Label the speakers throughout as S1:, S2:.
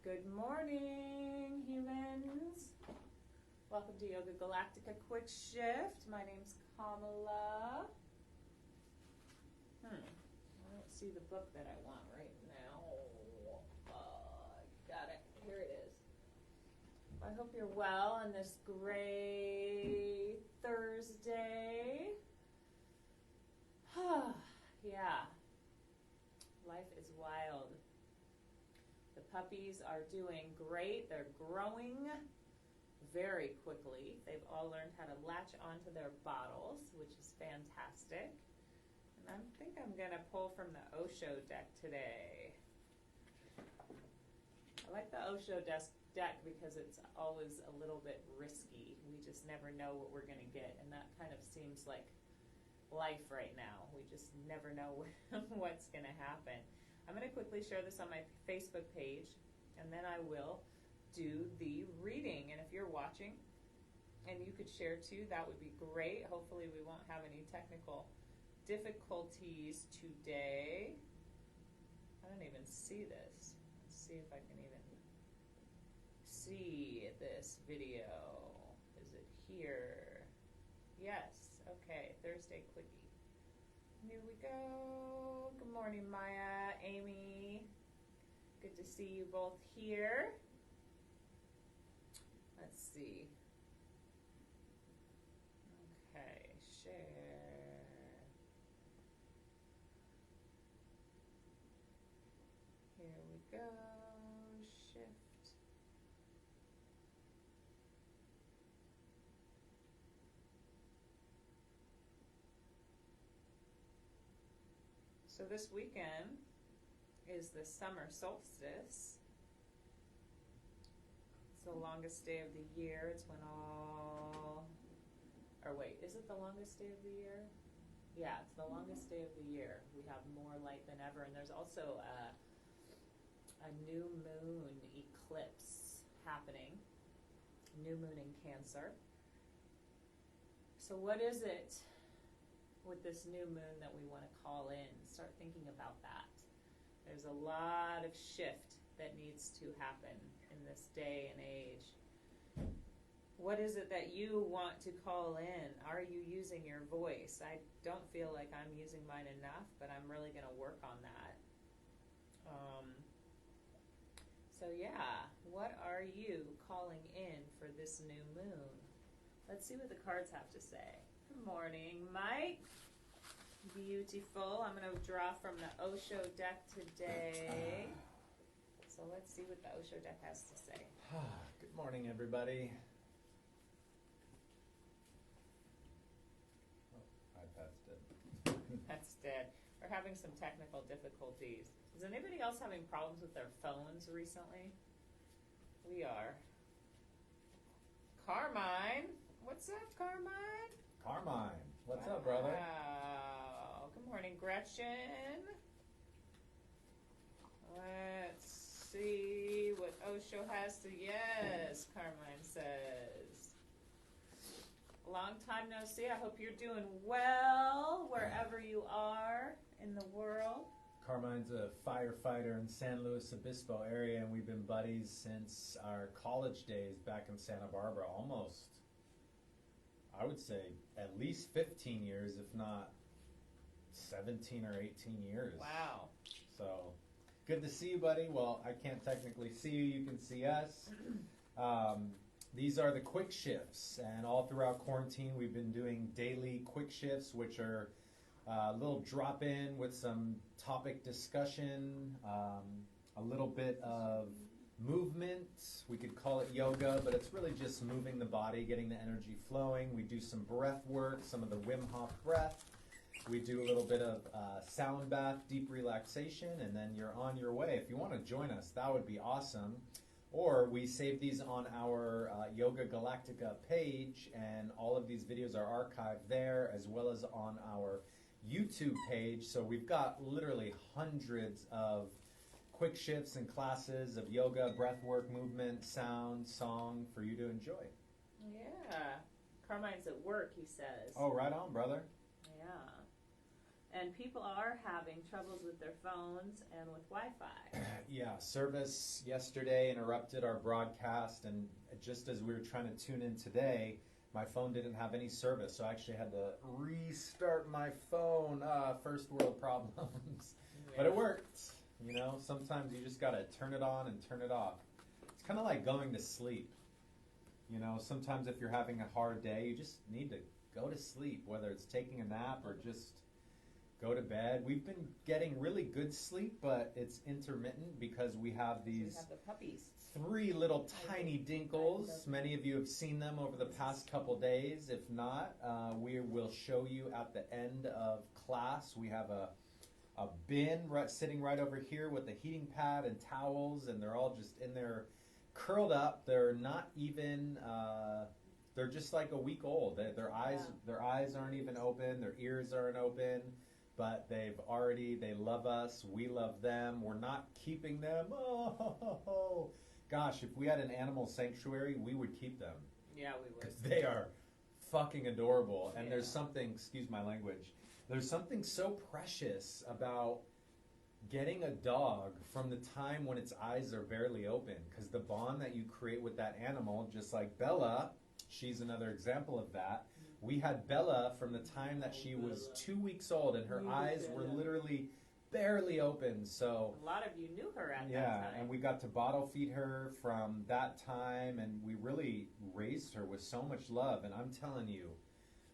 S1: Good morning, humans. Welcome to Yoga Galactica Quick Shift. My name's Kamala. I don't see the book that I want right now. Got it. Here it is. I hope you're well on this gray Thursday. Yeah. Life is wild. The puppies are doing great. They're growing very quickly. They've all learned how to latch onto their bottles, which is fantastic. And I think I'm going to pull from the Osho deck today. I like the Osho deck because it's always a little bit risky. We just never know what we're going to get, and that kind of seems like life right now. We just never know what's going to happen. I'm going to quickly share this on my Facebook page, and then I will do the reading. And if you're watching and you could share too, that would be great. Hopefully we won't have any technical difficulties today. I don't even see this. Let's see if I can even see this video. Is it here? Yes. Okay, Thursday Quickie. Here we go. Good morning, Maya, Amy. Good to see you both here. Let's see. Okay, share. Here we go. Shift. So this weekend is the summer solstice. It's the longest day of the year. It's when all, or wait, is it the longest day of the year? Yeah, it's the longest day of the year. We have more light than ever. And there's also a new moon eclipse happening. New moon in Cancer. So what is it with this new moon that we want to call in? Start thinking about that. There's a lot of shift that needs to happen in this day and age. What is it that you want to call in? Are you using your voice? I don't feel like I'm using mine enough, but I'm really going to work on that. So yeah, what are you calling in for this new moon? Let's see what the cards have to say. Good morning, Mike. Beautiful. I'm going to draw from the Osho deck today. So let's see what the Osho deck has to say.
S2: Good morning, everybody. Oh, iPad's dead.
S1: That's dead. We're having some technical difficulties. Is anybody else having problems with their phones recently? We are. Carmine. What's up, Carmine?
S2: Carmine. What's up, brother?
S1: Wow. Good morning, Gretchen. Let's see what Osho has to... Yes, Carmine says. Long time no see. I hope you're doing well wherever you are in the world.
S2: Carmine's a firefighter in San Luis Obispo area, and we've been buddies since our college days back in Santa Barbara. Almost, I would say, at least 15 years, if not 17 or 18 years.
S1: Wow.
S2: So, good to see you, buddy. Well, I can't technically see you. You can see us. These are the quick shifts, and all throughout quarantine, we've been doing daily quick shifts, which are a little drop-in with some topic discussion, a little bit of movement. We could call it yoga, but it's really just moving the body, getting the energy flowing. We do some breath work, some of the Wim Hof breath. We do a little bit of sound bath, deep relaxation, and then you're on your way. If you want to join us, that would be awesome. Or we save these on our Yoga Galactica page, and all of these videos are archived there, as well as on our YouTube page. So we've got literally hundreds of quick shifts and classes of yoga, breath work, movement, sound, song for you to enjoy.
S1: Yeah. Carmine's at work, he says.
S2: Oh, right on, brother.
S1: Yeah. And people are having troubles with their phones and with Wi-Fi.
S2: Yeah, service yesterday interrupted our broadcast, and just as we were trying to tune in today, my phone didn't have any service, so I actually had to restart my phone. First world problems.
S1: Yeah.
S2: But it worked. You know, sometimes you just gotta turn it on and turn it off. It's kind of like going to sleep. You know, sometimes if you're having a hard day, you just need to go to sleep, whether it's taking a nap or just go to bed. We've been getting really good sleep, but it's intermittent because we have these
S1: We have the puppies.
S2: 3 little tiny dinkles. Many of you have seen them over the past couple days. If not, we will show you at the end of class. We have a bin sitting right over here with a heating pad and towels, and they're all just in there curled up. They're not even they're just like a week old. Their eyes aren't even open, their ears aren't open, but they love us, we love them. We're not keeping them. Oh gosh, if we had an animal sanctuary, we would keep them.
S1: Yeah, we would.
S2: Because they are fucking adorable. And
S1: Yeah.
S2: there's something, excuse my language, there's something so precious about getting a dog from the time when its eyes are barely open. Because the bond that you create with that animal, just like Bella, she's another example of that. We had Bella from the time that she was 2 weeks old, and her eyes were literally barely open. So
S1: a lot of you knew her at that
S2: yeah,
S1: time.
S2: and we got to bottle feed her from that time, and we really raised her with so much love. And I'm telling you,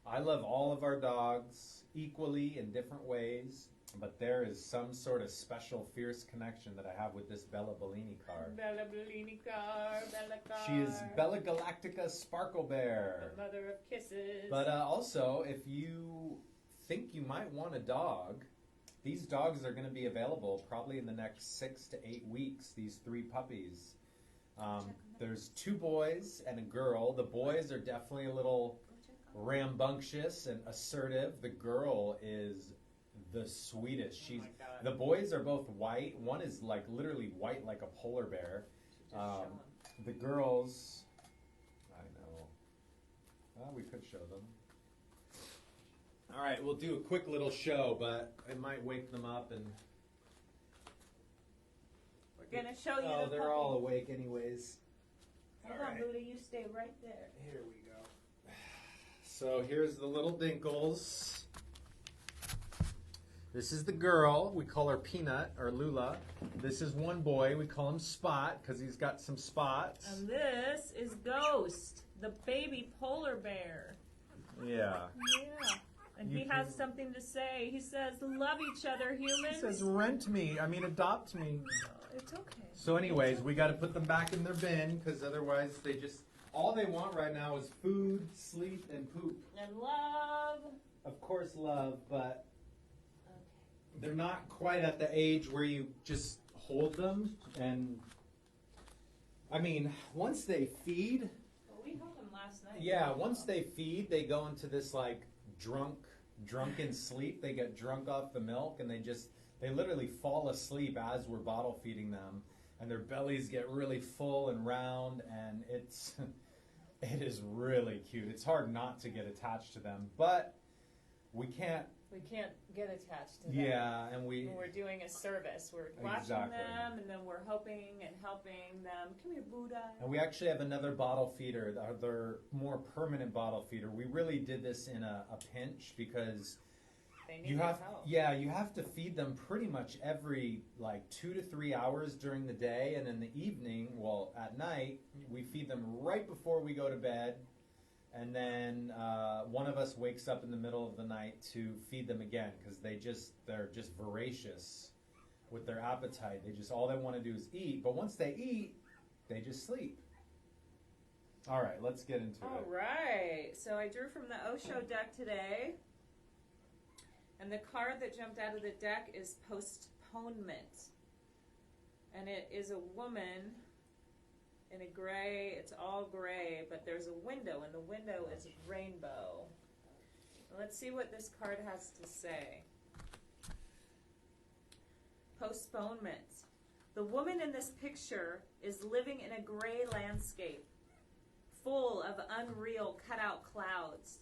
S2: I love all of our dogs equally in different ways, but there is some sort of special, fierce connection that I have with this Bella Bellini car.
S1: Bella Bellini car, Bella car.
S2: She is Bella Galactica Sparkle Bear.
S1: The mother of kisses.
S2: But also, if you think you might want a dog, these dogs are going to be available probably in the next 6 to 8 weeks, these 3 puppies. There's 2 boys and a girl. The boys are definitely a little rambunctious and assertive. The girl is the sweetest.
S1: Oh my God.
S2: The boys are both white. One is like literally white like a polar bear. The girls, I know. Well, we could show them. All right, we'll do a quick little show, but it might wake them up and.
S1: We're gonna show you.
S2: Oh,
S1: the
S2: they're
S1: puppy.
S2: all awake anyways.
S1: Hold
S2: All
S1: on,
S2: right.
S1: Buddha, you stay right there.
S2: Here we go. So here's the little dinkles. This is the girl. We call her Peanut or Lula. This is one boy. We call him Spot because he's got some spots.
S1: And this is Ghost, the baby polar bear.
S2: Yeah.
S1: Yeah. And
S2: You
S1: he has
S2: can-
S1: something to say. He says, "Love each other, humans."
S2: He says, "Rent me. Adopt me."
S1: No, it's okay.
S2: So anyways, we got to put them back in their bin because otherwise all they want right now is food, sleep, and poop.
S1: And love.
S2: Of course, love, but
S1: Okay.
S2: they're not quite at the age where you just hold them. And I mean, once they feed,
S1: Well, we held him last night.
S2: yeah, once they feed, they go into this like drunken sleep. They get drunk off the milk, and they literally fall asleep as we're bottle feeding them, and their bellies get really full and round, and it is really cute. It's hard not to get attached to them, but we can't.
S1: We can't get attached to them.
S2: Yeah, and
S1: When we're doing a service. We're watching
S2: Exactly.
S1: them, and then we're hoping and helping them. Come here, Buddha.
S2: And we actually have another bottle feeder, their more permanent bottle feeder. We really did this in a pinch because
S1: They need
S2: you
S1: our
S2: have
S1: help.
S2: you have to feed them pretty much every like 2 to 3 hours during the day, and in the evening, well, at night, we feed them right before we go to bed. And then one of us wakes up in the middle of the night to feed them again because they're just voracious with their appetite. All they want to do is eat. But once they eat, they just sleep. All right, let's get into
S1: All
S2: it.
S1: right. So I drew from the Osho deck today. And the card that jumped out of the deck is postponement. And it is a woman in a gray. It's all gray, but there's a window, and the window is rainbow. Let's see what this card has to say. Postponement. The woman in this picture is living in a gray landscape, full of unreal cutout clouds.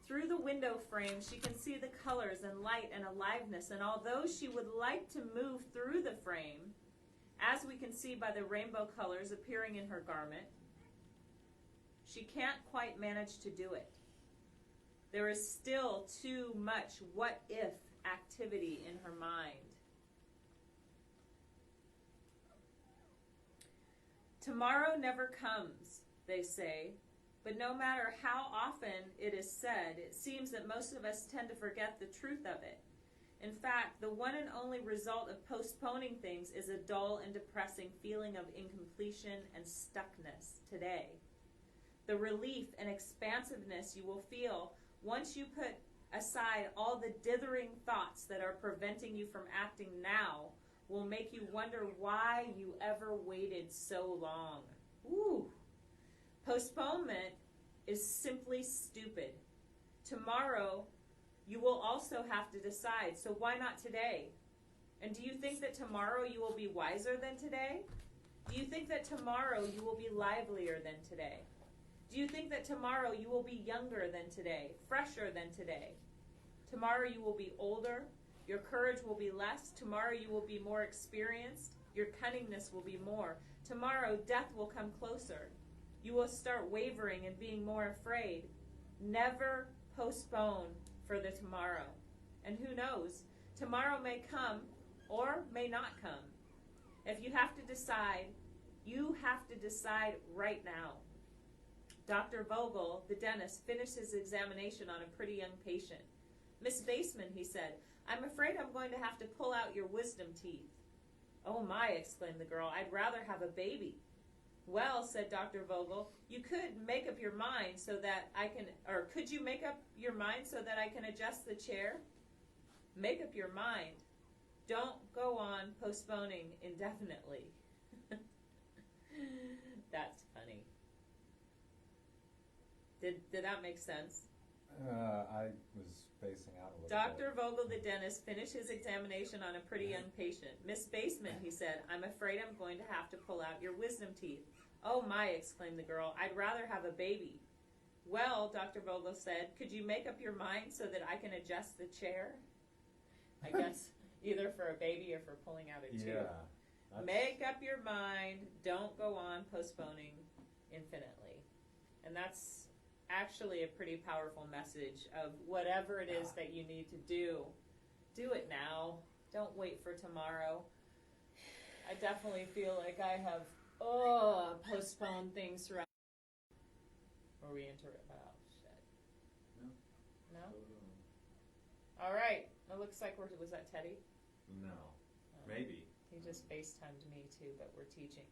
S1: Through the window frame, she can see the colors and light and aliveness, and although she would like to move through the frame, as we can see by the rainbow colors appearing in her garment, she can't quite manage to do it. There is still too much what-if activity in her mind. Tomorrow never comes, they say, but no matter how often it is said, it seems that most of us tend to forget the truth of it. In fact, the one and only result of postponing things is a dull and depressing feeling of incompletion and stuckness today. The relief and expansiveness you will feel once you put aside all the dithering thoughts that are preventing you from acting now will make you wonder why you ever waited so long. Ooh. Postponement is simply stupid. Tomorrow, you will also have to decide, so why not today? And do you think that tomorrow you will be wiser than today? Do you think that tomorrow you will be livelier than today? Do you think that tomorrow you will be younger than today, fresher than today? Tomorrow you will be older, your courage will be less. Tomorrow you will be more experienced, your cunningness will be more. Tomorrow death will come closer. You will start wavering and being more afraid. Never postpone for the tomorrow. And who knows, tomorrow may come or may not come. If you have to decide, you have to decide right now. Dr. Vogel, the dentist, finished his examination on a pretty young patient. Miss Baseman, he said, I'm afraid I'm going to have to pull out your wisdom teeth. Oh my, exclaimed the girl, I'd rather have a baby. Well, said Dr. Vogel, you could make up your mind so that I can, or could you make up your mind so that I can adjust the chair? Make up your mind. Don't go on postponing indefinitely. That's funny. Did that make sense?
S2: I was spacing out a little
S1: Dr. Vogel, the dentist, finished his examination on a pretty young patient. Miss Baseman, he said, I'm afraid I'm going to have to pull out your wisdom teeth. Oh my, exclaimed the girl, I'd rather have a baby. Well, Dr. Vogel said, could you make up your mind so that I can adjust the chair? I guess either for a baby or for pulling out a tooth.
S2: Yeah.
S1: Make up your mind. Don't go on postponing infinitely. And that's actually a pretty powerful message of whatever it is that you need to do it now. Don't wait for tomorrow. I definitely feel like I have postponed things throughout. Or we interrupt. Oh shit. No? All right. It looks like was that Teddy?
S2: No. Maybe.
S1: He just FaceTimed me too, but we're teaching.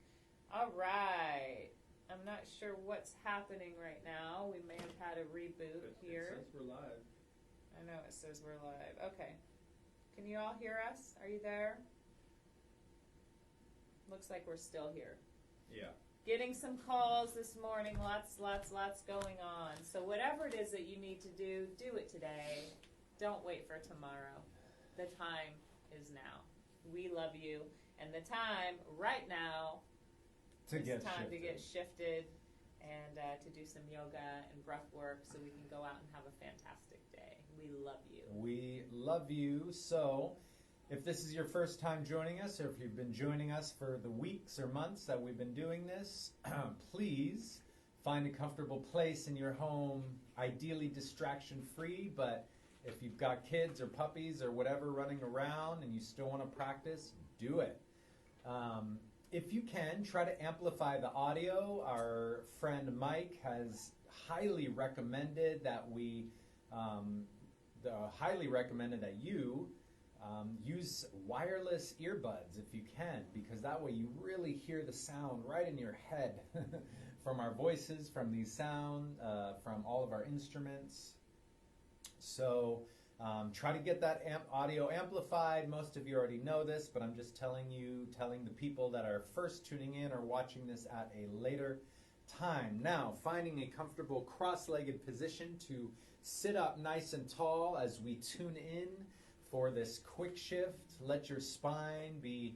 S1: All right. I'm not sure what's happening right now. We may have had a reboot here.
S3: It says we're live.
S1: I know it says we're live. Okay. Can you all hear us? Are you there? Looks like we're still here.
S3: Yeah.
S1: Getting some calls this morning. Lots going on. So whatever it is that you need to do it today. Don't wait for tomorrow. The time is now. We love you. And the time right now to get shifted and to do some yoga and breath work so we can go out and have a fantastic day. We love you.
S2: We love you. So if this is your first time joining us, or if you've been joining us for the weeks or months that we've been doing this, please find a comfortable place in your home, ideally distraction-free, but if you've got kids or puppies or whatever running around and you still want to practice, do it. If you can, try to amplify the audio. Our friend Mike has highly recommended that you use wireless earbuds if you can, because that way you really hear the sound right in your head from our voices, from these sound, from all of our instruments. So try to get that audio amplified. Most of you already know this, but I'm just telling the people that are first tuning in or watching this at a later time. Now, finding a comfortable cross-legged position to sit up nice and tall as we tune in for this quick shift. Let your spine be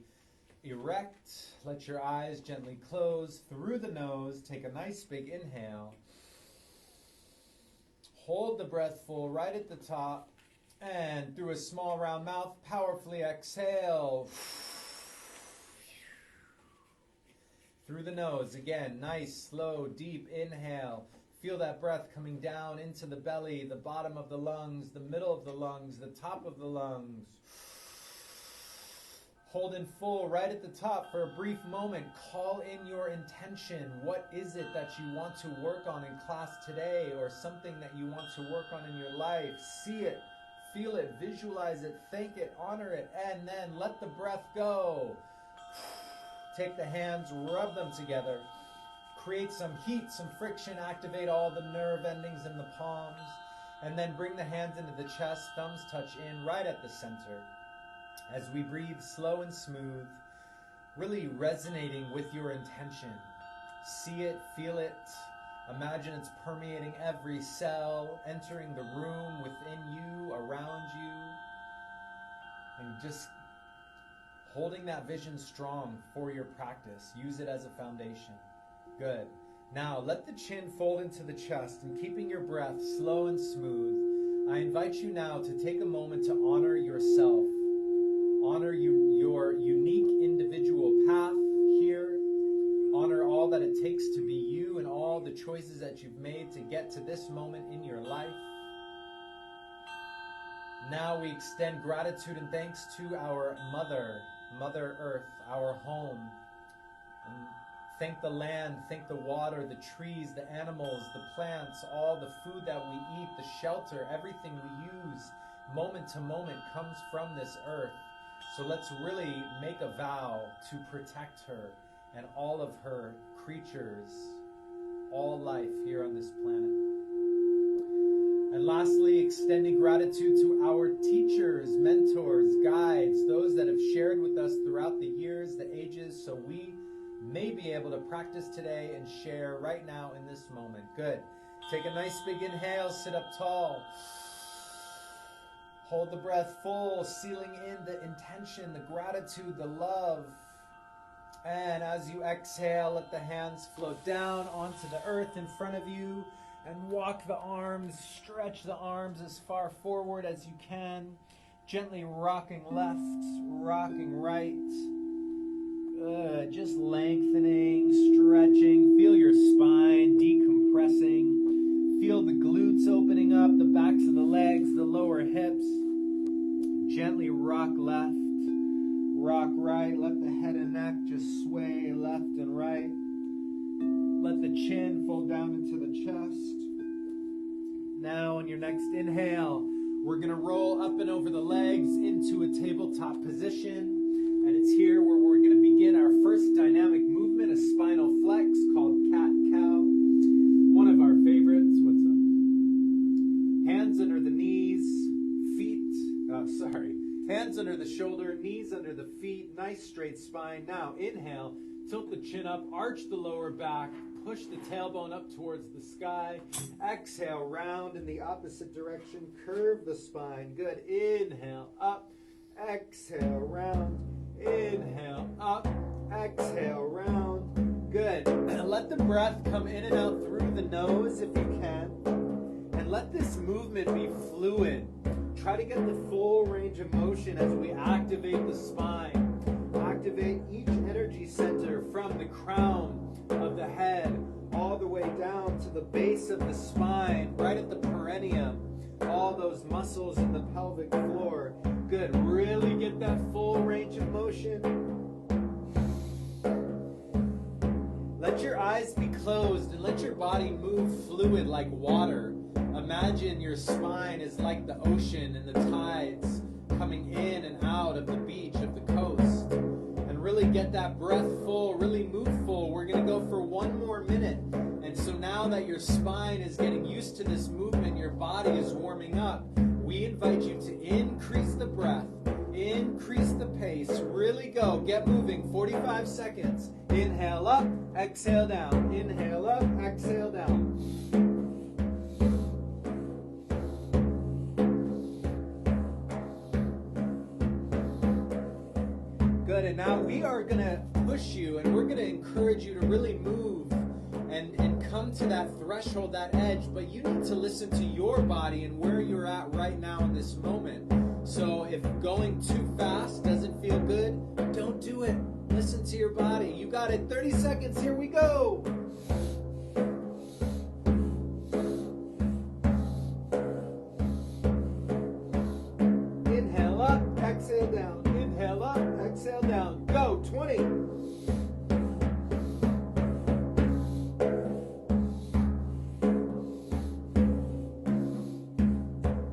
S2: erect. Let your eyes gently close through the nose. Take a nice big inhale. Hold the breath full right at the top. And through a small round mouth, powerfully exhale. Through the nose, again, nice, slow, deep inhale. Feel that breath coming down into the belly, the bottom of the lungs, the middle of the lungs, the top of the lungs. Hold in full right at the top for a brief moment. Call in your intention. What is it that you want to work on in class today, or something that you want to work on in your life? See it, feel it, visualize it, thank it, honor it, and then let the breath go. Take the hands, rub them together. Create some heat, some friction, activate all the nerve endings in the palms, and then bring the hands into the chest, thumbs touch in right at the center. As we breathe slow and smooth, really resonating with your intention. See it, feel it, imagine it's permeating every cell, entering the room within you, around you, and just holding that vision strong for your practice. Use it as a foundation. Good. Now, let the chin fold into the chest, and keeping your breath slow and smooth, I invite you now to take a moment to honor yourself. Honor your unique individual path here. Honor all that it takes to be you and all the choices that you've made to get to this moment in your life. Now we extend gratitude and thanks to our Mother Earth, our home. And thank the land, thank the water, the trees, the animals, the plants, all the food that we eat, the shelter, everything we use moment to moment comes from this earth. So let's really make a vow to protect her and all of her creatures, all life here on this planet. And lastly, extending gratitude to our teachers, mentors, guides, those that have shared with us throughout the years, the ages, so we may be able to practice today and share right now in this moment. Good. Take a nice big inhale, sit up tall. Hold the breath full, sealing in the intention, the gratitude, the love. And as you exhale, let the hands float down onto the earth in front of you, and walk the arms, stretch the arms as far forward as you can, gently rocking left, rocking right. Good, just lengthening, stretching. Feel your spine decompressing. Feel the glutes opening up, the backs of the legs, the lower hips. Gently rock left, rock right. Let the head and neck just sway left and right. Let the chin fold down into the chest. Now on your next inhale, we're going to roll up and over the legs into a tabletop position. And it's here where we're going to begin our first dynamic movement, a spinal flex called cat-cow. One of our favorites. What's up? Hands under the knees, hands under the shoulder, knees under the feet, nice straight spine. Now inhale, tilt the chin up, arch the lower back, push the tailbone up towards the sky. Exhale, round in the opposite direction, curve the spine. Good. Inhale, up, exhale, round, inhale, up, exhale, round. Good. Let the breath come in and out through the nose if you can. And let this movement be fluid. Try to get the full range of motion as we activate the spine. Activate each energy center from the crown of the head all the way down to the base of the spine, right at the perineum. All those muscles in the pelvic floor. Good. Really get that full range of motion. Let your eyes be closed and let your body move fluid like water. Imagine your spine is like the ocean and the tides coming in and out of the beach, of the coast. And really get that breath full, really move full. We're going to go for one more minute. And so now that your spine is getting used to this movement, your body is warming up, we invite you to increase the breath, increase the pace, really go, get moving, 45 seconds. Inhale up, exhale down, inhale up, exhale down. Good, and now we are going to push you and we're going to encourage you to really move and come to that threshold, that edge, but you need to listen to your body and where you're at right now in this moment. So if going too fast doesn't feel good, don't do it. Listen to your body. You got it. 30 seconds. Here we go. Inhale up, exhale down. Inhale up, exhale down. Go. 20.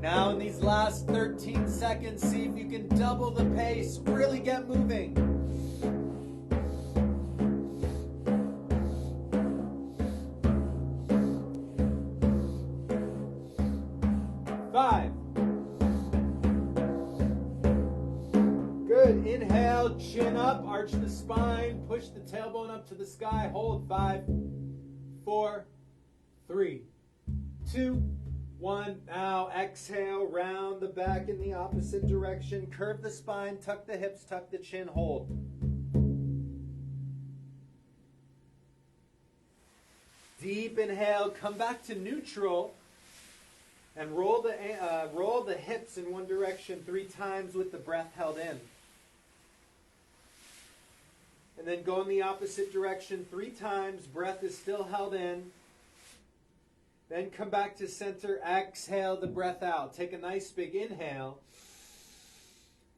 S2: Now in these last 13 seconds, see if you can double the pace. Really get moving. 5. Good. Inhale, chin up, arch the spine, push the tailbone up to the sky. Hold. 5, 4, 3, 2, 1. Now exhale, round the back in the opposite direction. Curve the spine, tuck the hips, tuck the chin. Hold. Deep inhale, come back to neutral. And roll the hips in one direction 3 times with the breath held in. And then go in the opposite direction 3 times. Breath is still held in. Then come back to center. Exhale the breath out. Take a nice big inhale.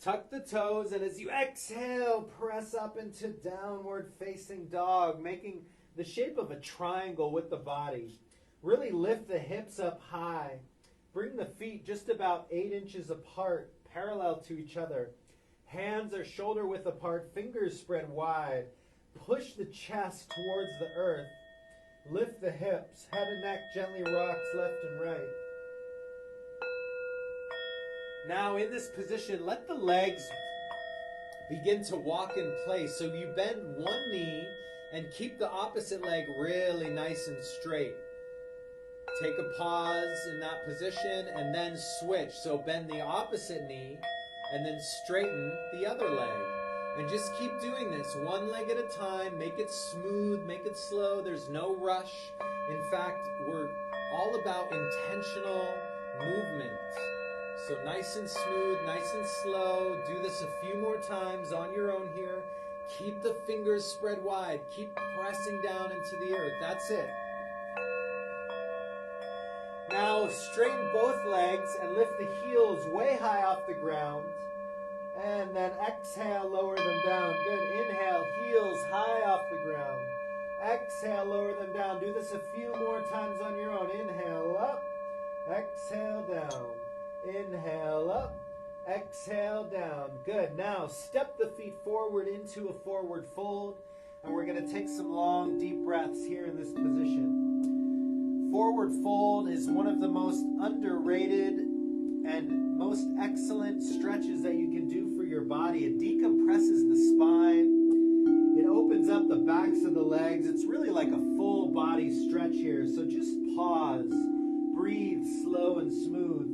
S2: Tuck the toes. And as you exhale, press up into downward facing dog, making the shape of a triangle with the body. Really lift the hips up high. Bring the feet just about 8 inches apart, parallel to each other. Hands are shoulder width apart, fingers spread wide. Push the chest towards the earth. Lift the hips, head and neck gently rocks left and right. Now in this position, let the legs begin to walk in place. So you bend one knee and keep the opposite leg really nice and straight. Take a pause in that position and then switch. So bend the opposite knee and then straighten the other leg. And just keep doing this one leg at a time. Make it smooth, make it slow. There's no rush. In fact, we're all about intentional movement. So nice and smooth, nice and slow. Do this a few more times on your own here. Keep the fingers spread wide. Keep pressing down into the earth. That's it. Now straighten both legs and lift the heels way high off the ground. And then exhale, lower them down. Good. Inhale, heels high off the ground. Exhale, lower them down. Do this a few more times on your own. Inhale up. Exhale down. Inhale up. Exhale down. Good. Now step the feet forward into a forward fold. And we're going to take some long, deep breaths here in this position. Forward fold is one of the most underrated and most excellent stretches that you can do for your body. It decompresses the spine. It opens up the backs of the legs. It's really like a full body stretch here. So just pause, breathe slow and smooth.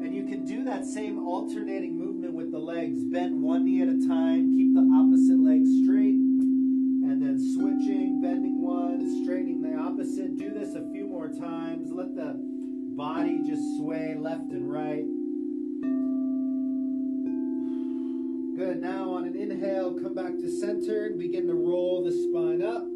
S2: And you can do that same alternating movement with the legs. Bend one knee at a time. Keep the opposite leg straight. And then switching, bending one, straightening the opposite. Do this a few more times. Let the body just sway left and right. Good. Now on an inhale, come back to center and begin to roll the spine up.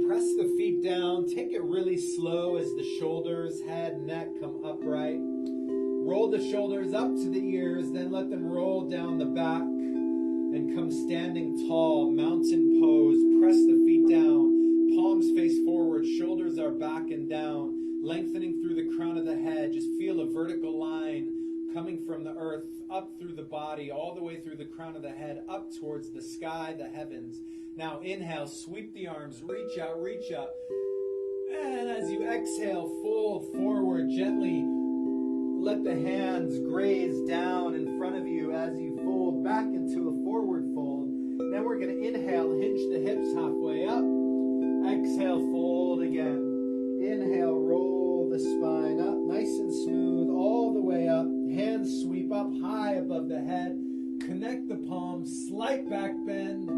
S2: Press the feet down. Take it really slow as the shoulders, head, neck come upright. Roll the shoulders up to the ears, then let them roll down the back. And come standing tall, mountain pose. Press the feet down, palms face forward, shoulders are back and down, lengthening through the crown of the head. Just feel a vertical line coming from the earth, up through the body, all the way through the crown of the head, up towards the sky, the heavens. Now inhale, sweep the arms, reach out, reach up. And as you exhale, fold forward gently. Let the hands graze down in front of you as you fold back into a forward fold. Then we're going to inhale, hinge the hips halfway up. Exhale, fold again. Inhale, roll the spine up, nice and smooth, all the way up. Hands sweep up high above the head. Connect the palms, slight back bend.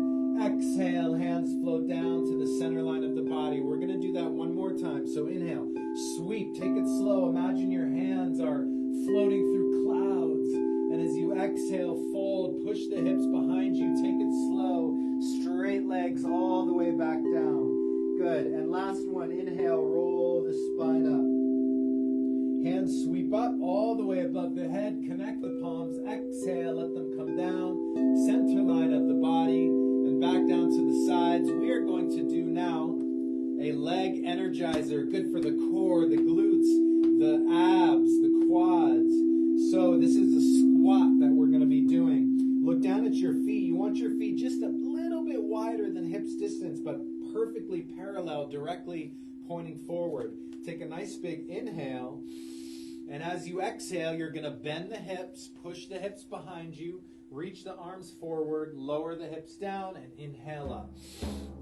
S2: Exhale. exhale, hands float down to the center line of the body. We're going to do that one more time. So inhale, sweep, take it slow. Imagine your hands are floating through clouds. And as you exhale, fold, push the hips behind you. Take it slow, straight legs all the way back down. Good. And last one, inhale, roll the spine up. Hands sweep up all the way above the head. Connect the palms. Exhale, let them come down. Center line of the body and back down to the sides. We are going to do now a leg energizer. Good for the core, the glutes, the abs, the quads. So this is a squat that we're going to be doing. Look down at your feet. You want your feet just a little bit wider than hips distance, but perfectly parallel, directly pointing forward. Take a nice big inhale. And as you exhale, you're going to bend the hips, push the hips behind you, reach the arms forward, lower the hips down, and inhale up.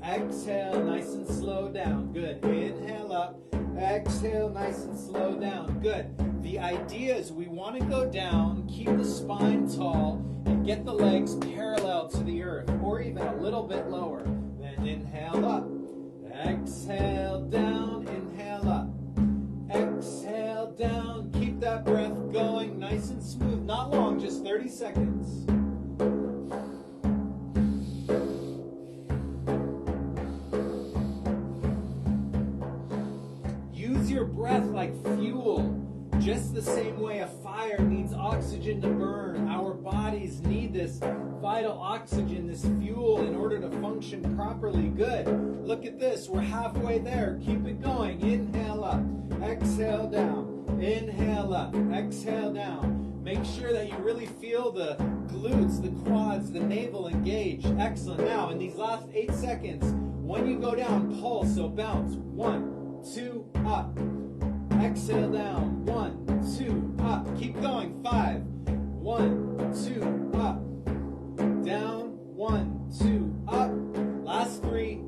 S2: Exhale, nice and slow down. Good. Inhale up. Exhale, nice and slow down. Good. The idea is we want to go down, keep the spine tall, and get the legs parallel to the earth, or even a little bit lower. Then inhale up. Exhale down, inhale up. Exhale down, keep that breath going nice and smooth. Not long, just 30 seconds. Use your breath like fuel. Just the same way a fire needs oxygen to burn, our bodies need this vital oxygen, this fuel, in order to function properly. Good. Look at this. We're halfway there. Keep it going. Inhale up. Exhale down. Inhale up. Exhale down. Make sure that you really feel the glutes, the quads, the navel engaged. Excellent. Now, in these last 8 seconds, when you go down, pulse. So bounce. 1, 2, up. Exhale down. 1, 2, up. Keep going. 5. 1, 2, up. Down. 1, 2, up. Last 3.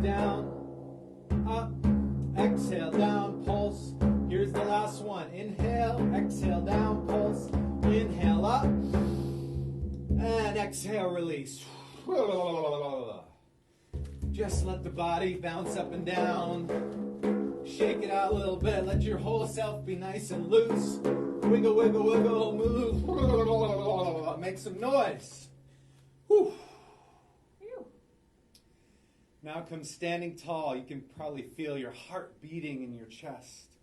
S2: Down. Up. Exhale down. Pulse. Here's the last one. Inhale. Exhale down. Pulse. Inhale up. And exhale. Release. Just let the body bounce up and down. Shake it out a little bit. Let your whole self be nice and loose. Wiggle, wiggle, wiggle, move. Make some noise. Whew. Now come standing tall. You can probably feel your heart beating in your chest.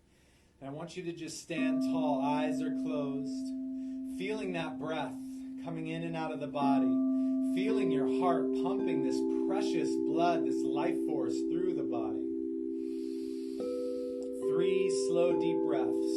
S2: And I want you to just stand tall. Eyes are closed. Feeling that breath coming in and out of the body. Feeling your heart pumping this precious blood, this life force through the body. 3 slow, deep breaths.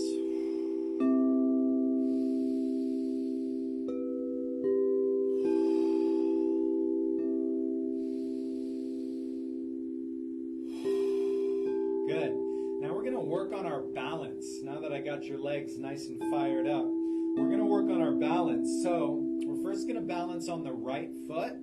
S2: Good. Now we're going to work on our balance. Now that I got your legs nice and fired up, we're going to work on our balance. So we're first going to balance on the right foot.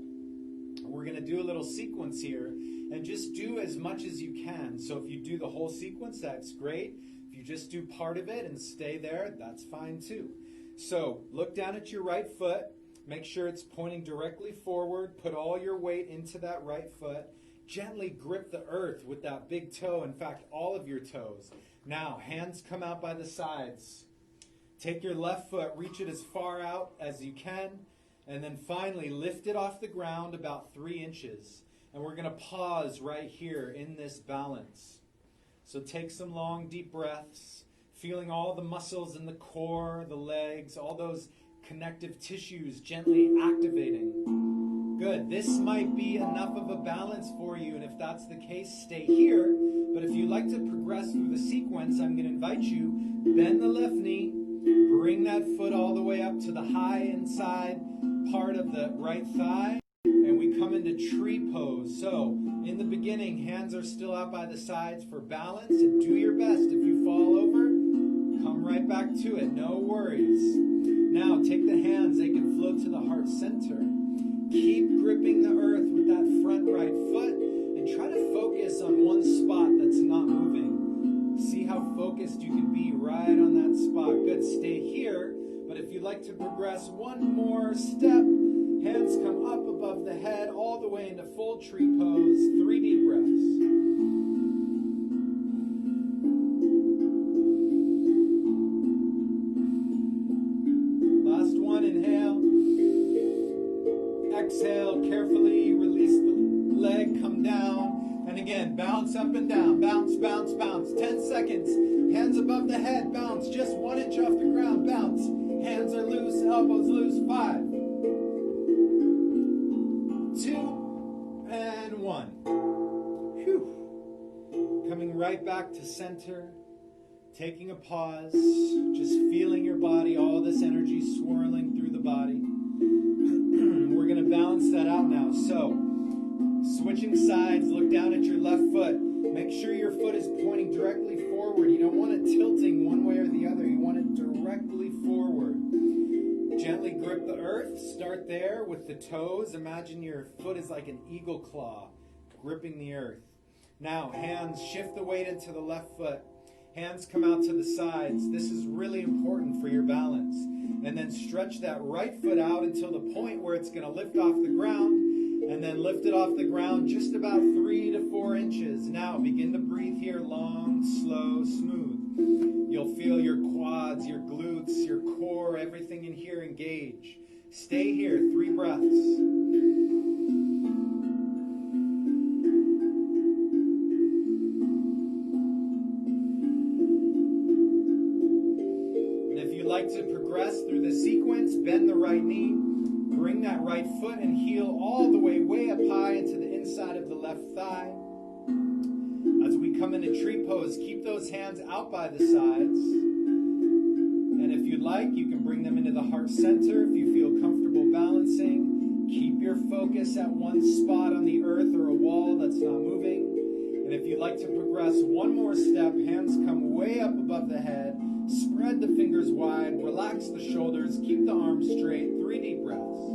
S2: We're going to do a little sequence here. And just do as much as you can. So if you do the whole sequence, that's great. If you just do part of it and stay there, that's fine too. So look down at your right foot. Make sure it's pointing directly forward. Put all your weight into that right foot. Gently grip the earth with that big toe. In fact, all of your toes. Now, hands come out by the sides. Take your left foot, reach it as far out as you can. And then finally, lift it off the ground about 3 inches. And we're going to pause right here in this balance. So take some long, deep breaths, feeling all the muscles in the core, the legs, all those connective tissues gently activating. Good. This might be enough of a balance for you, and if that's the case, stay here. But if you'd like to progress through the sequence, I'm going to invite you, bend the left knee, bring that foot all the way up to the high inside part of the right thigh. And we come into tree pose. So, in the beginning, hands are still out by the sides for balance. And do your best. If you fall over, come right back to it. No worries. Now, take the hands. They can float to the heart center. Keep gripping the earth with that front right foot. And try to focus on one spot that's not moving. See how focused you can be right on that spot. Good. Stay here. But if you'd like to progress one more step, hands come up above the head, all the way into full tree pose. 3 deep breaths. Last one, inhale. Exhale, carefully release the leg, come down. And again, bounce up and down. Bounce, bounce, bounce. 10 seconds. Hands above the head, bounce. Just 1 inch off the ground, bounce. Hands are loose, elbows loose. 5, 2, and 1. Whew. Coming right back to center. Taking a pause. Just feeling your body, all this energy swirling through the body. We're going to balance that out now. So, switching sides, look down at your left foot. Make sure your foot is pointing directly forward. You don't want it tilting one way or the other. You want it directly forward. Gently grip the earth. Start there with the toes. Imagine your foot is like an eagle claw gripping the earth. Now, hands, shift the weight into the left foot. Hands come out to the sides. This is really important for your balance. And then stretch that right foot out until the point where it's going to lift off the ground. And then lift it off the ground just about 3 to 4 inches. Now begin to breathe here, long, slow, smooth. You'll feel your quads, your glutes, your core, everything in here engage. Stay here, 3 breaths. And if you'd like to progress through the sequence, bend the right knee. Bring that right foot and heel all the way up high into the inside of the left thigh. As we come into tree pose, keep those hands out by the sides. And if you'd like, you can bring them into the heart center if you feel comfortable balancing. Keep your focus at one spot on the earth or a wall that's not moving. And if you'd like to progress one more step, hands come way up above the head. Spread the fingers wide, relax the shoulders, keep the arms straight. 3 deep breaths.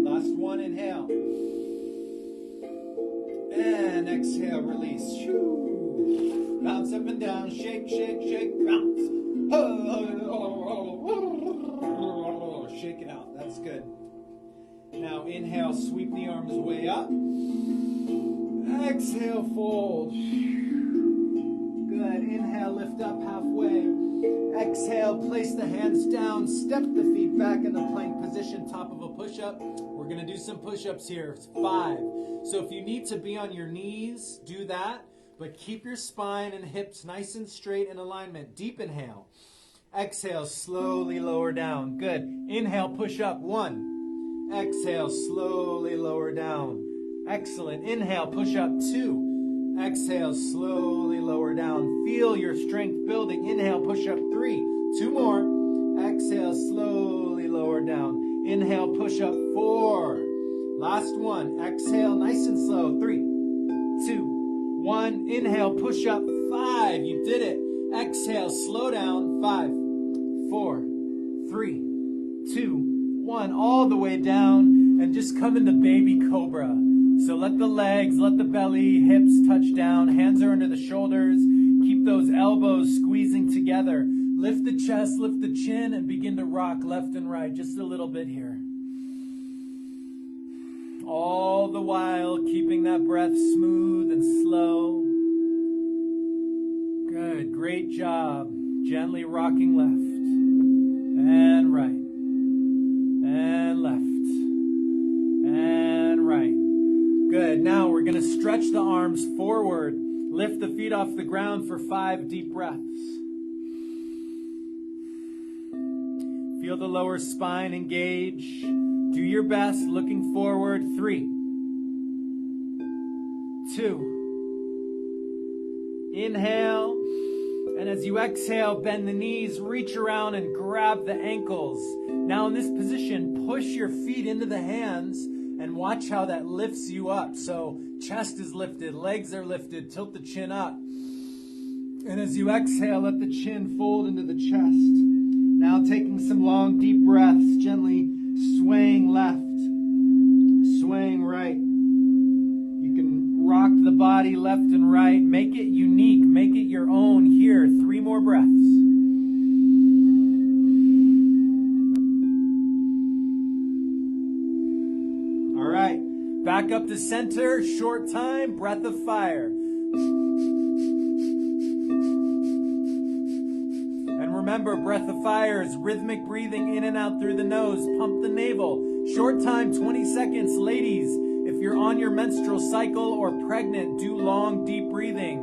S2: Last one, inhale. And exhale, release. Shoo. Bounce up and down, shake, shake, shake, bounce. Shake it out, that's good. Now inhale, sweep the arms way up. Exhale, fold. Good. Inhale, lift up halfway. Exhale, place the hands down. Step the feet back in the plank position, top of a push-up. We're going to do some push-ups here. It's 5. So if you need to be on your knees, do that. But keep your spine and hips nice and straight in alignment. Deep inhale. Exhale, slowly lower down. Good. Inhale, push up. 1. Exhale, slowly lower down. Excellent. Inhale, push up. 2. Exhale, slowly lower down. Feel your strength building. Inhale, push up. 3. 2 more. Exhale, slowly lower down. Inhale, push up. 4. Last one. Exhale, nice and slow. 3, 2, 1. Inhale, push up. 5. You did it. Exhale, slow down. 5, 4, 3, 2, 1. All the way down. And just come into baby cobra. So let the legs, let the belly, hips touch down. Hands are under the shoulders. Keep those elbows squeezing together. Lift the chest, lift the chin, and begin to rock left and right. Just a little bit here. All the while keeping that breath smooth and slow. Good, great job. Gently rocking left and right and left and right. Good. Now we're going to stretch the arms forward. Lift the feet off the ground for 5 deep breaths. Feel the lower spine engage. Do your best, looking forward. 3, 2. Inhale. And as you exhale, bend the knees, reach around and grab the ankles. Now in this position, push your feet into the hands and watch how that lifts you up. So chest is lifted, legs are lifted, tilt the chin up. And as you exhale, let the chin fold into the chest. Now taking some long, deep breaths, gently swaying left, swaying right. You can rock the body left and right. Make it unique. Make it your own here. 3 more breaths. back up to center. Short time, breath of fire. And remember, breath of fire is rhythmic breathing in and out through the nose. Pump the navel. Short time, 20 seconds. Ladies, if you're on your menstrual cycle or pregnant, do long, deep breathing.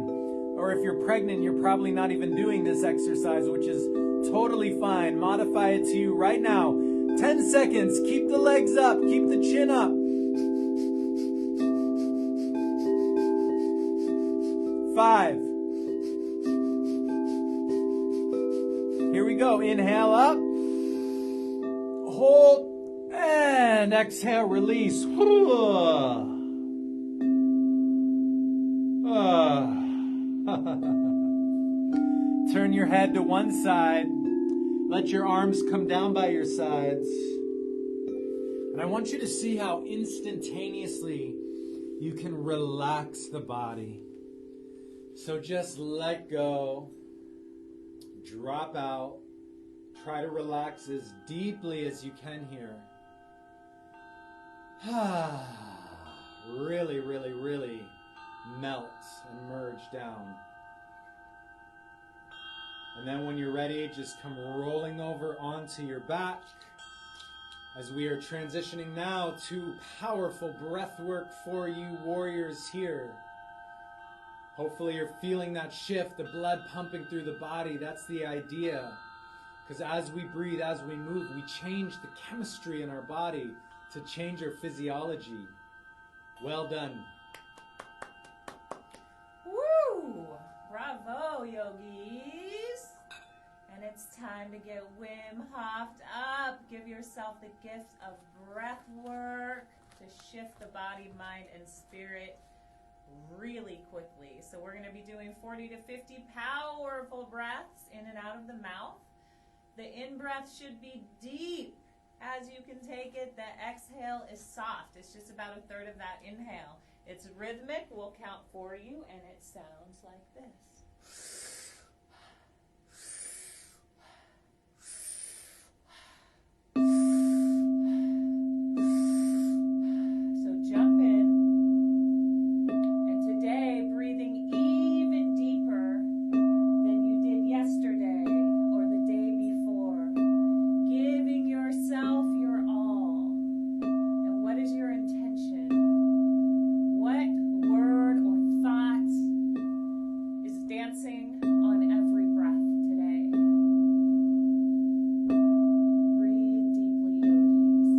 S2: Or if you're pregnant, you're probably not even doing this exercise, which is totally fine. Modify it to you right now. 10 seconds. Keep the legs up. Keep the chin up. 5. Here we go. Inhale up. Hold. And exhale, release. Turn your head to one side. Let your arms come down by your sides. And I want you to see how instantaneously you can relax the body. So just let go. Drop out. Try to relax as deeply as you can here. Really, really, really melt and merge down. And then when you're ready, just come rolling over onto your back as we are transitioning now to powerful breath work for you warriors here. Hopefully you're feeling that shift, the blood pumping through the body. That's the idea. Because as we breathe, as we move, we change the chemistry in our body to change our physiology. Well done.
S1: Woo! Bravo, yogis. And it's time to get Wim Hofed up. Give yourself the gift of breath work to shift the body, mind, and spirit really quickly. So we're going to be doing 40 to 50 powerful breaths in and out of the mouth. The in-breath should be deep as you can take it. The exhale is soft. It's just about a third of that inhale. It's rhythmic. We'll count for you, and it sounds like this. So jump in. And today, breathing even deeper than you did yesterday or the day before. Giving yourself your all. And what is your intention? What word or thought is dancing on every breath today? Breathe deeply, yogis.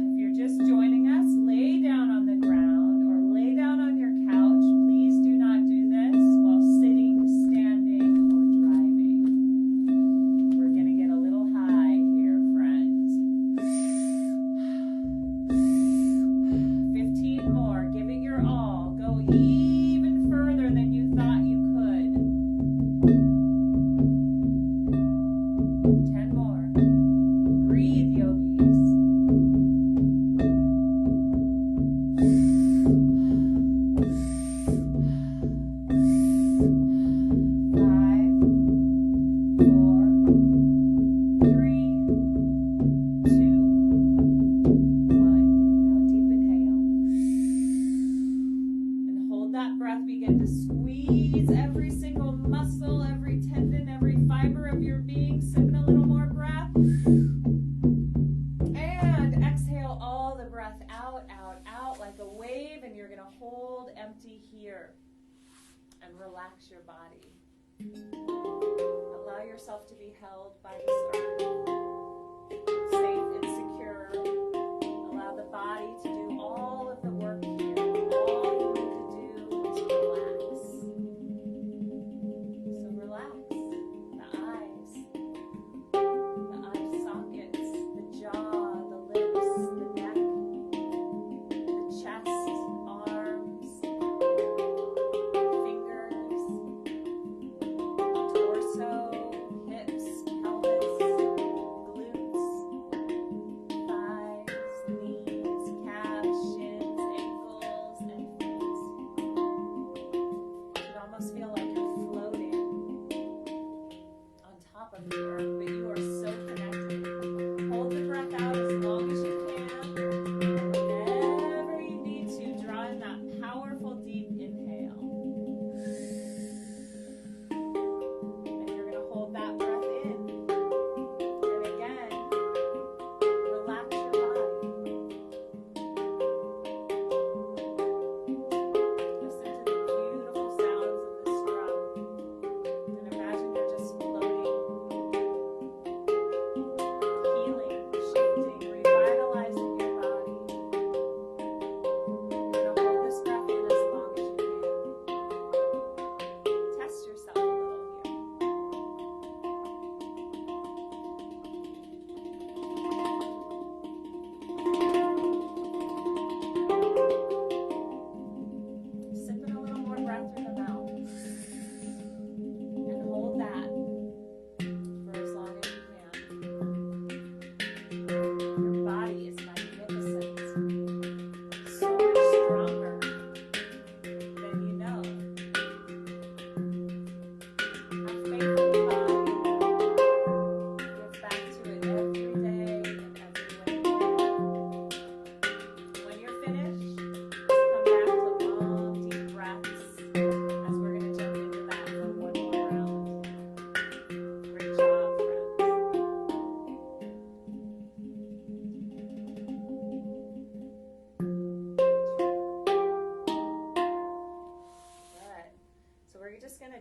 S1: If you're just joining us, lay down on the ground or lay down on your couch. Please do not do this while sitting, standing, or driving. We're going to get a little high here, friends. 15 more. Give it your all. Go even further than you thought you could. 10 more. Breathe, yogis. 5, 4, 3, 2, 1. Now deep inhale. And hold that breath. Begin to squeeze every single muscle, every tendon, every fiber of your being. Sip in a little more breath. And exhale all the breath out, out, out like a wave. And you're going to hold empty here. And relax your body. Allow yourself to be held by this earth. Safe and secure. Allow the body to do all of the work here. All you need to do is relax. So relax. The eyes sockets, the jaw, the lips, the neck, the chest, arms, fingers, torso, hips, pelvis,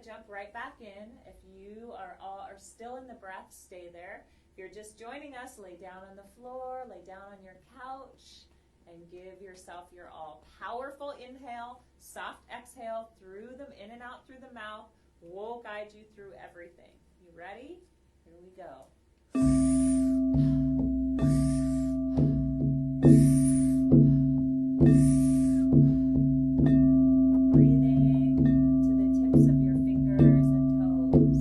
S1: jump right back in. If you are still in the breath, stay there. If you're just joining us, lay down on the floor, lay down on your couch, and give yourself your all powerful inhale, soft exhale through them, in and out through the mouth. We'll guide you through everything. You ready? Here we go. Breathing to the tips of your fingers and toes.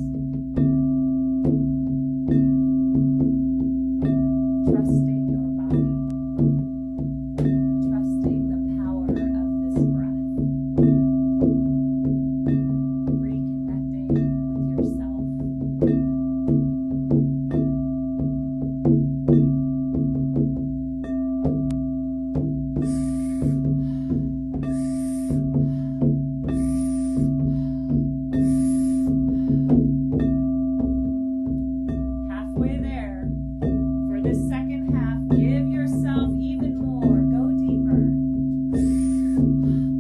S1: Trusting your body. Trusting the power of this breath. Reconnecting with yourself. Halfway there. For this second half, give yourself even more. Go deeper.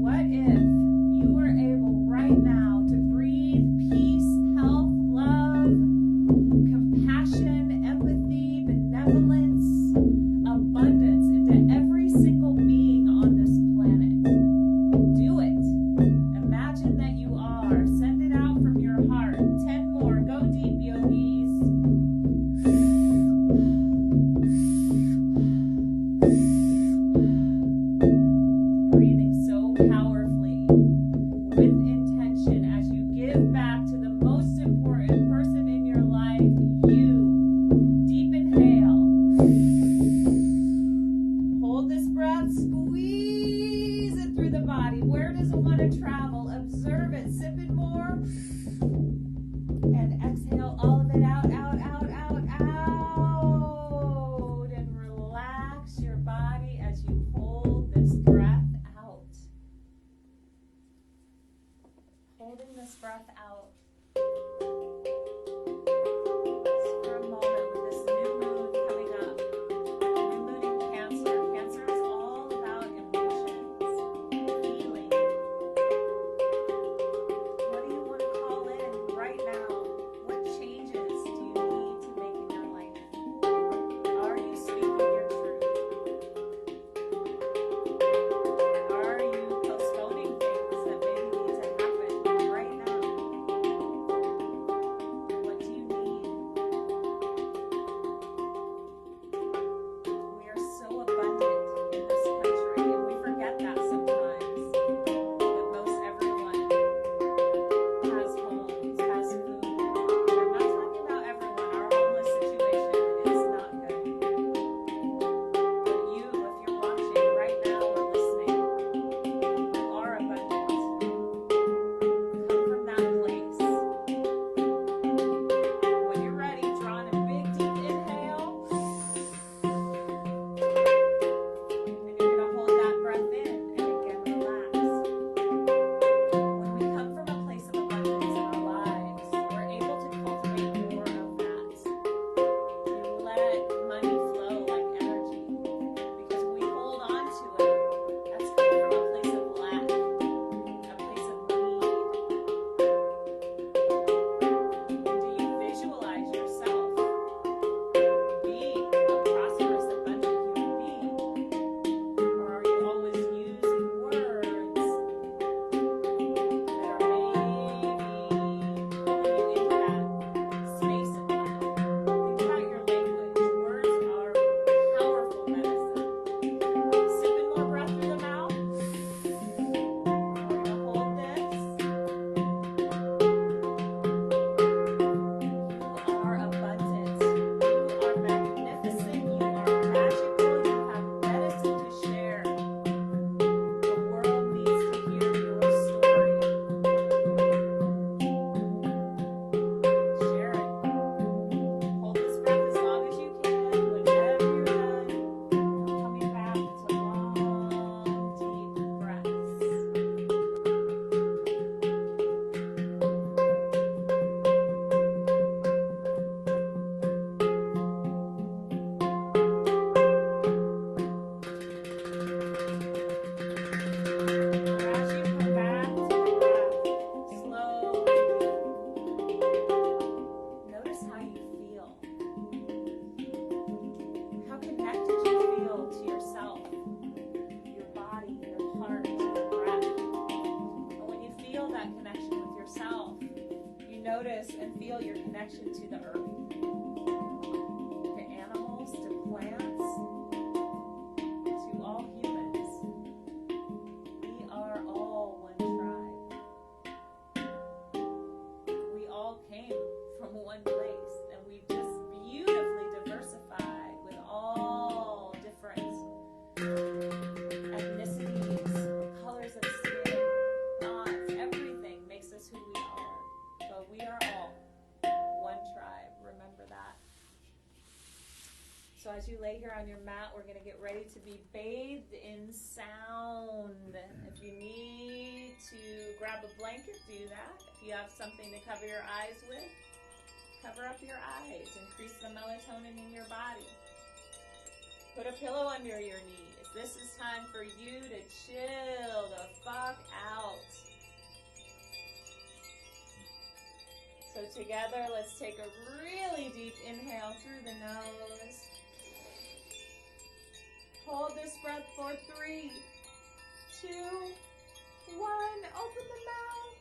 S1: What if you were able right now to breathe peace, health, love, compassion, empathy, benevolence, abundance into every single being on this planet? Do it. Imagine that you are. Send it out from your heart. 10 more. Go deep, yogis. Breathing so powerfully with intention as you give back to the most important person in your life, you. Deep inhale. Hold this breath, squeeze it through the body. Where does it want to travel? Observe it, sip it more. And exhale all of it out, out, out, out, out. And relax your body as you hold this breath out. Holding this breath out. Just for a moment with this new moon coming up. New moon in Cancer. Cancer is all about emotions, feeling. What do you want to call in right now? What changes do you need to make in your life? Are you speaking your truth? Are you postponing things that maybe need to happen right now? that connection with yourself. You notice and feel your connection to the earth, to animals, to plants, to all humans. We are all one tribe. We all came from one place, and we've just beautifully diversified with all different ethnicities, colors of skin, thoughts, everything makes us who we are. But we are all one tribe. Remember that. So as you lay here on your mat, we're going to get ready to be bathed in sound. If you need to grab a blanket, do that. If you have something to cover your eyes with, cover up your eyes. Increase the melatonin in your body. Put a pillow under your knees. This is time for you to chill the fuck out. So together, let's take a really deep inhale through the nose. Hold this breath for 3, 2, 1. Open the mouth.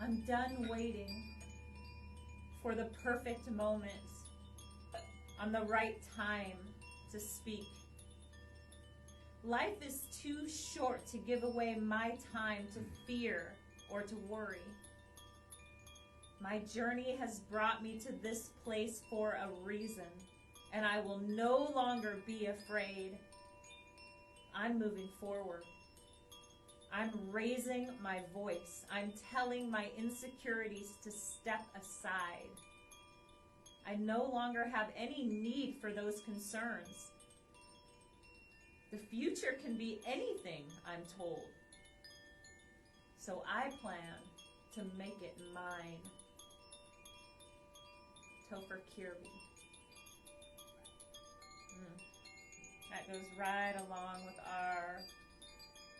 S3: I'm done waiting for the perfect moment on the right time to speak. Life is too short to give away my time to fear or to worry. My journey has brought me to this place for a reason, and I will no longer be afraid. I'm moving forward. I'm raising my voice. I'm telling my insecurities to step aside. I no longer have any need for those concerns. The future can be anything, I'm told. So I plan to make it mine. Topher Kirby. That goes right along with our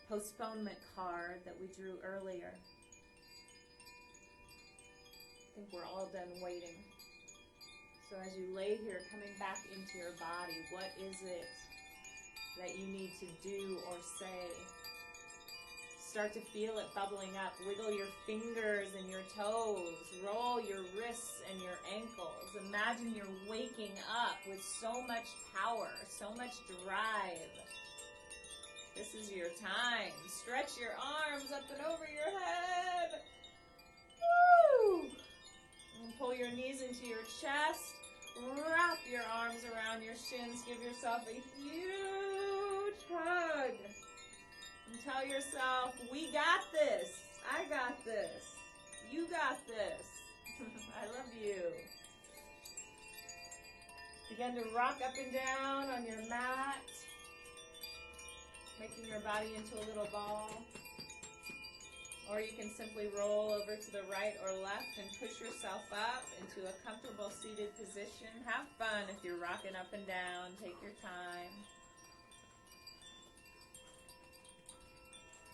S3: postponement card that we drew earlier. I think we're all done waiting. So as you lay here, coming back into your body, what is it that you need to do or say? Start to feel it bubbling up. Wiggle your fingers and your toes. Roll your wrists and your ankles. Imagine you're waking up with so much power, so much drive. This is your time. Stretch your arms up and over your head. Woo! And pull your knees into your chest. Wrap your arms around your shins. Give yourself a huge hug. And tell yourself, we got this. I got this. You got this. I love you. Begin to rock up and down on your mat, making your body into a little ball. Or you can simply roll over to the right or left and push yourself up into a comfortable seated position. Have fun if you're rocking up and down. Take your time.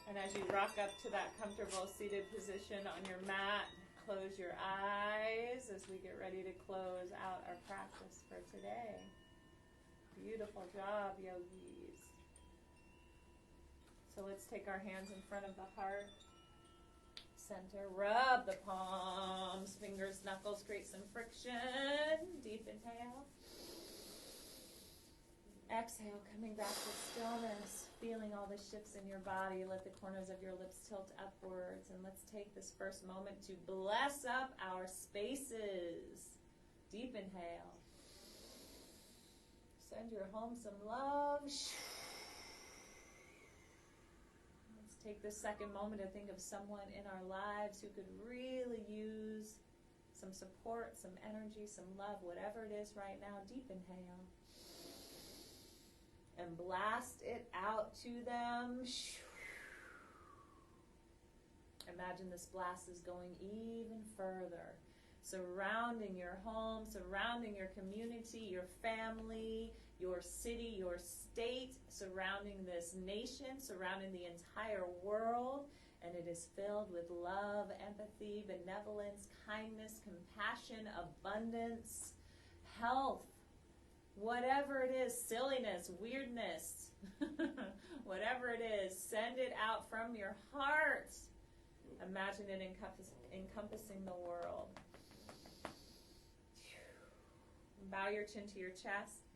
S3: And as you rock up to that comfortable seated position on your mat, close your eyes as we get ready to close out our practice for today. Beautiful job, yogis. So let's take our hands in front of the heart. Center, rub the palms, fingers, knuckles, create some friction. Deep inhale. Exhale, coming back to stillness, feeling all the shifts in your body. Let the corners of your lips tilt upwards. And let's take this first moment to bless up our spaces. Deep inhale. Send your home some love. Let's take this second moment to think of someone in our lives who could really use some support, some energy, some love, whatever it is right now. Deep inhale. And blast it out to them. Imagine this blast is going even further, surrounding your home, surrounding your community, your family, your city, your state, surrounding this nation, surrounding the entire world. And it is filled with love, empathy, benevolence, kindness, compassion, abundance, health. Whatever it is, silliness, weirdness, whatever it is, send it out from your heart. Imagine it encompassing the world. Bow your chin to your chest.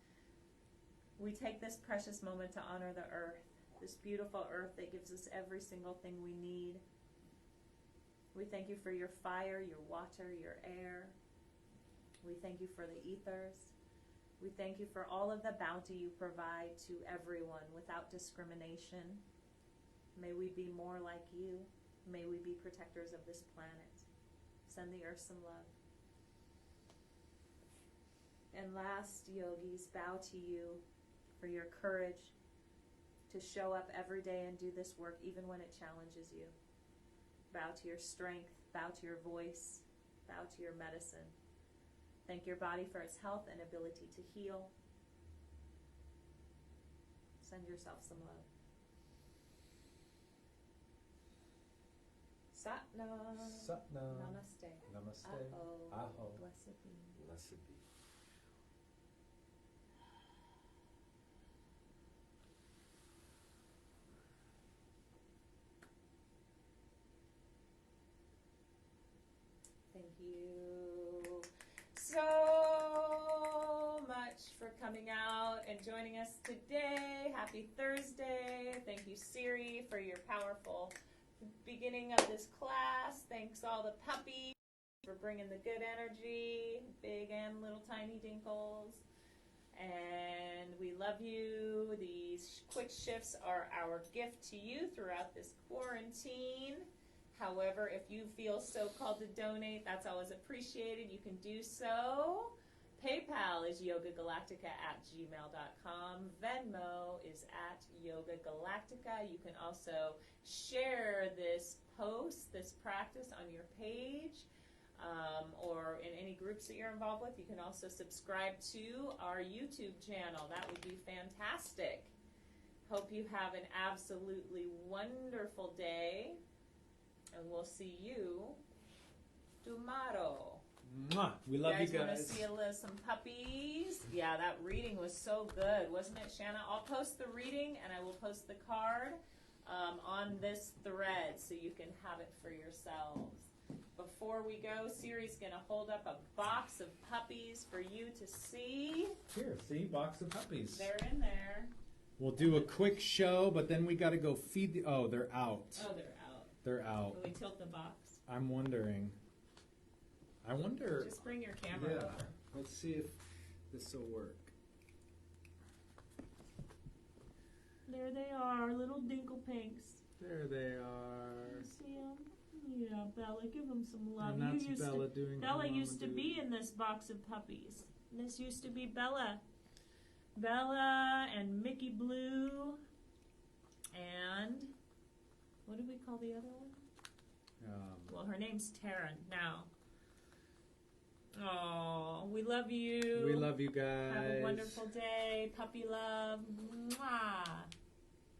S3: We take this precious moment to honor the earth, this beautiful earth that gives us every single thing we need. We thank you for your fire, your water, your air. We thank you for the ethers. We thank you for all of the bounty you provide to everyone without discrimination. May we be more like you. May we be protectors of this planet. Send the earth some love. And last, yogis, bow to you for your courage to show up every day and do this work even when it challenges you. Bow to your strength, bow to your voice, bow to your medicine. Thank your body for its health and ability to heal. Send yourself some love. Satnam.
S2: Satnam.
S3: Namaste.
S2: Namaste.
S3: Aho.
S2: Aho.
S3: Blessed be.
S2: Blessed be.
S3: much for coming out and joining us today. Happy Thursday. Thank you, Siri, for your powerful beginning of this class. Thanks all the puppies for bringing the good energy, big and little tiny dinkles. And we love you. These quick shifts are our gift to you throughout this quarantine. However, if you feel so called to donate, that's always appreciated. You can do so. PayPal is yogagalactica@gmail.com. Venmo is @yogagalactica. You can also share this post, this practice on your page, or in any groups that you're involved with. You can also subscribe to our YouTube channel. That would be fantastic. Hope you have an absolutely wonderful day, and we'll see you tomorrow.
S2: Mwah. We love you
S3: guys. Want to
S2: guys.
S3: see some puppies? Yeah, that reading was so good, wasn't it, Shanna? I'll post the reading, and I will post the card on this thread so you can have it for yourselves. Before we go, Siri's going to hold up a box of puppies for you to see.
S2: Here, see, box of puppies.
S3: They're in there.
S2: We'll do a quick show, but then we got to go feed the... Oh, they're out.
S3: Oh, they're out.
S2: They're out.
S3: Will we tilt the box?
S2: I'm wondering. I wonder...
S3: Just bring your camera over.
S2: Let's see if this will work.
S3: There they are, little dinkle pinks.
S2: There they are.
S3: You see them? Yeah, Bella, give them some love.
S2: And that's Bella doing...
S3: Bella used to be in this box of puppies. This used to be Bella. Bella and Mickey Blue. And what did we call the other one? Well, her name's Taryn now. Oh, we love you.
S2: We love you guys.
S3: Have a wonderful day. Puppy love. Mwah.